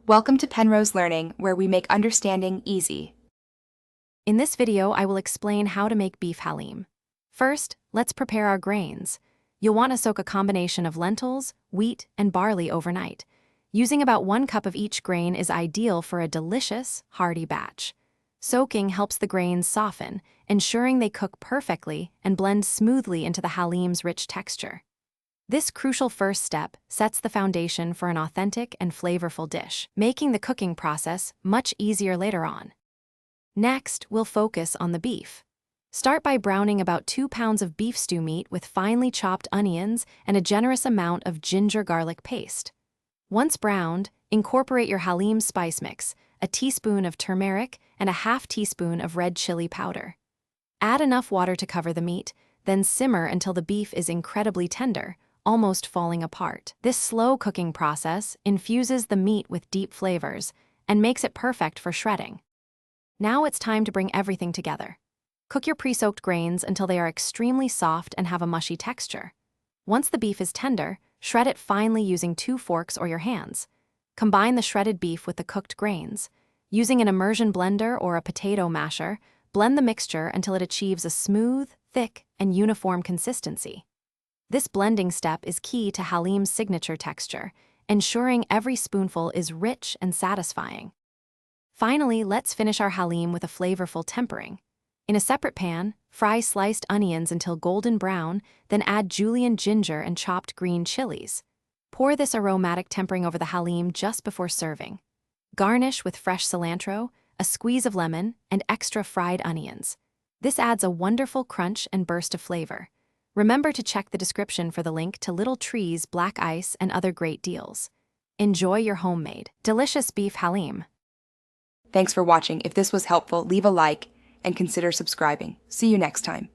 Welcome to Penrose Learning, where we make understanding easy. In this video, I will explain how to make beef haleem. First, let's prepare our grains. You'll want to soak a combination of lentils, wheat, and barley overnight. Using about 1 cup of each grain is ideal for a delicious, hearty batch. Soaking helps the grains soften, ensuring they cook perfectly and blend smoothly into the haleem's rich texture. This crucial first step sets the foundation for an authentic and flavorful dish, making the cooking process much easier later on. Next, we'll focus on the beef. Start by browning about 2 pounds of beef stew meat with finely chopped onions and a generous amount of ginger-garlic paste. Once browned, incorporate your haleem spice mix, a teaspoon of turmeric and a half teaspoon of red chili powder. Add enough water to cover the meat, then simmer until the beef is incredibly tender, almost falling apart. This slow cooking process infuses the meat with deep flavors and makes it perfect for shredding. Now it's time to bring everything together. Cook your pre-soaked grains until they are extremely soft and have a mushy texture. Once the beef is tender, shred it finely using 2 forks or your hands. Combine the shredded beef with the cooked grains. Using an immersion blender or a potato masher, blend the mixture until it achieves a smooth, thick, and uniform consistency. This blending step is key to haleem's signature texture, ensuring every spoonful is rich and satisfying. Finally, let's finish our haleem with a flavorful tempering. In a separate pan, fry sliced onions until golden brown, then add julienne ginger and chopped green chilies. Pour this aromatic tempering over the haleem just before serving. Garnish with fresh cilantro, a squeeze of lemon, and extra fried onions. This adds a wonderful crunch and burst of flavor. Remember to check the description for the link to Little Tree's black ice and other great deals. Enjoy your homemade, delicious beef haleem. Thanks for watching. If this was helpful, leave a like and consider subscribing. See you next time.